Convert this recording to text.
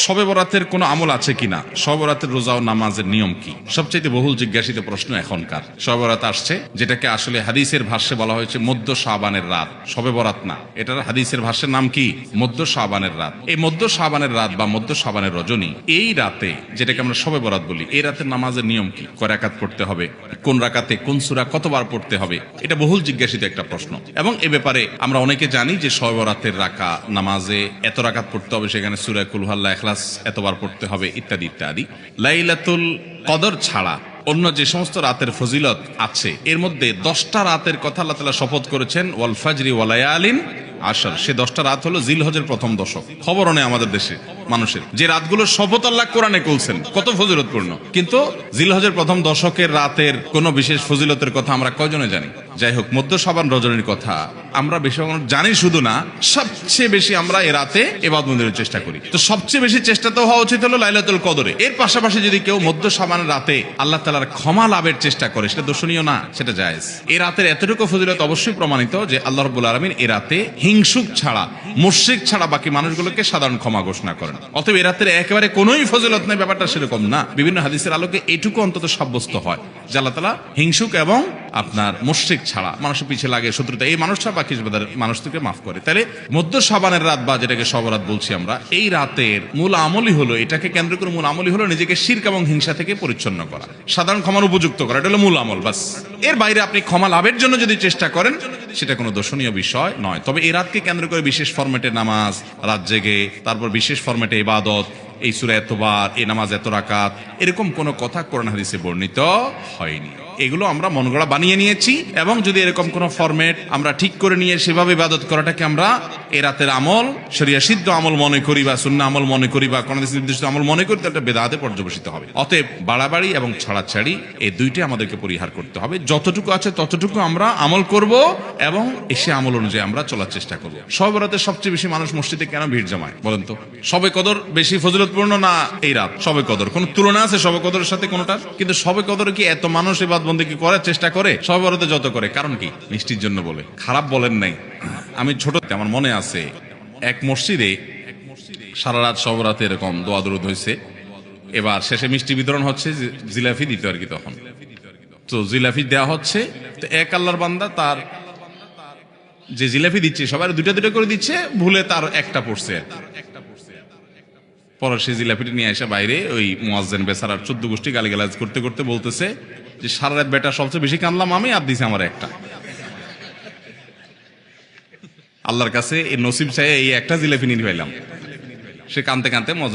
শবে বরাতের কোনো আমল আছে কিনা, শবে বরাতের রোজা ও নামাজের নিয়ম কি, সবচেয়ে বহুল জিজ্ঞাসিত প্রশ্ন এখনকার। শবে বরাত আসছে, যেটাকে আসলে হাদিসের ভাষ্যে বলা হয়েছে মধ্য শাবানের রাত, শবে বরাত না, এটার হাদিসের ভাষ্যের নাম কি? মধ্য শাবানের রাত। এই মধ্য শাবানের রাত বা মধ্য শাবানের রজনী, এই রাতে যেটাকে আমরা শবে বরাত বলি, এই রাতের নামাজের নিয়ম কি, কয় রাকাত পড়তে হবে, কোন রাকাতে কোন সূরা কতবার পড়তে হবে, এটা বহুল জিজ্ঞাসিত একটা প্রশ্ন। এবং এ ব্যাপারে আমরা অনেকে জানি যে শবে বরাতের রাকা নামাজে এত রাকাত পড়তে হবে, সেখানে সূরা কুল হুয়াল্লাহ, ইখলাস এতবার পড়তে হবে, ইত্যাদি ইত্যাদি। লাইলাতুল কদর ছাড়া অন্য যে সমস্ত রাতের ফজিলত আছে, এর মধ্যে 10টা রাতের কথা আল্লাহ তাআলা শপথ করেছেন, ওয়াল ফাজরি ওয়া লায়ালিন আশর। সে 10টা রাত হলো জিলহজের প্রথম দশক। খবরও নেই আমাদের দেশে মানুষের, যে রাতগুলোর শপথ আল্লাহ কোরআনে বলছেন, কত ফজিলতপূর্ণ, কিন্তু জিলহজের প্রথম দশকের রাতের কোন বিশেষ ফজিলতের কথা আমরা কয়জনে জানি? যাই হোক, মধ্য শাবান রজনীর কথা আমরা বেশি জানি শুধু না, সবচেয়ে বেশি আমরা এ রাতে ইবাদত বন্দেগীর চেষ্টা করি। তো সবচেয়ে বেশি চেষ্টা তো হওয়া উচিত হলো লাইলাতুল কদরে। এর পাশাপাশি যদি কেউ মধ্য শাবানের রাতে আল্লাহ তাআলার ক্ষমা লাভের চেষ্টা করে, সেটা দর্শনীয় না, সেটা জায়েজ। এই রাতের এতটুকু ফজিলত অবশ্যই প্রমাণিত যে আল্লাহ রাব্বুল আলামিন এই রাতে হিংসুক ছাড়া, মুশরিক ছাড়া বাকি মানুষগুলোকে সাধারণ ক্ষমা ঘোষণা করেন। অতএব এই রাতের একেবারে কোনোই ফজিলত নেই, ব্যাপারটা সেরকম না। বিভিন্ন হাদিসের আলোকে এইটুকু অন্তত সাব্যস্ত হয় যে আল্লাহ তাআলা হিংসুক এবং আপনার মুশরিক ছাড়া, মানুষের পিছিয়ে লাগে শত্রুতা, এই মানুষ ছাড়া বাকি মানুষ থেকে মাফ করে। তাহলে মধ্য শাবানের রাত বা যেটাকে শবে বরাত বলছি আমরা, এই রাতের মূল আমলই হলো, এটাকে কেন্দ্র করে মূল আমলই হলো নিজেকে শিরক এবং হিংসা থেকে পরিচ্ছন্ন করা, সাধারণ ক্ষমার উপযুক্ত করা। এটা হলো মূল আমল, বাস। এর বাইরে আপনি ক্ষমা লাভের জন্য যদি চেষ্টা করেন, সেটা কোনো দর্শনীয় বিষয় নয়। তবে এই রাতকে কেন্দ্র করে বিশেষ ফরম্যাটে নামাজ, রাত জেগে, তারপর বিশেষ ফরম্যাটে ইবাদত, এই সূরা এতবার, এই নামাজ এত রাকাত, এরকম কোনো কথা কোরআন হাদিসে বর্ণিত হয়নি। এগুলো আমরা মন গড়া বানিয়ে নিয়েছি। এবং যদি এরকম কোন ফরম্যাট আমরা ঠিক করে নিয়ে সেভাবে ইবাদত করাটাকে আমরা এই রাতের আমল, শরিয়া সিদ্ধ আমল মনে করি বা সুন্নাহ আমল মনে করি বা কোন নির্দিষ্ট আমল মনে করি, তাহলে বেদাতে পর্যবসিত হবে। অতএব বাড়াবাড়ি এবং ছাড়াছাড়ি এই দুইটাই আমাদেরকে পরিহার করতে হবে। যতটুকু আছে ততটুকু আমরা আমল করব এবং এসে আমল অনুযায়ী আমরা চলার চেষ্টা করব। শবে বরাতে সবচেয়ে বেশি মানুষ মসজিদে কেন ভিড় জমায় বলেন তো? শবে কদর বেশি ফজিলতপূর্ণ না এই রাত? শবে কদর কোন তুলনা আছে শবে কদরের সাথে কোনটার? কিন্তু শবে কদরে কি এত মানুষ ইবাদত বন্দেগী করার চেষ্টা করে শবে বরাতে যত করে? কারণ কি? মিষ্টির জন্য বলে। খারাপ বলেন নাই। আমি ছোট, আমার মনে আছে এক মসজিদে সারা রাত শবে বরাতে এরকম দোয়া দরুদ হয়েছে। এবার শেষে মিষ্টি বিতরণ হচ্ছে, জিলাফি দিত আর কি। তখন তো জিলাফি দেওয়া হচ্ছে, তো এক আল্লাহর বান্দা তার যে জিলাফি দিচ্ছে, সবাই দুটা দুটা করে দিচ্ছে, ভুলে তার একটা পড়ছে। পরে সে জিলাপিটি নিয়ে আসে বাইরে, ওই মুয়াজ্জিন বেচারার 14 গোষ্ঠী গালিগালাজ করতে করতে বলতেছে যে সারা রাত বেটা সবচেয়ে বেশি কানলাম আমি, আর দিছে আমার একটা। আল্লাহর কাছে এই নসিব চাই এই একটা জিলাপি নিয়ে পাইলাম। সে কানতে কানতে মুয়াজ্জিন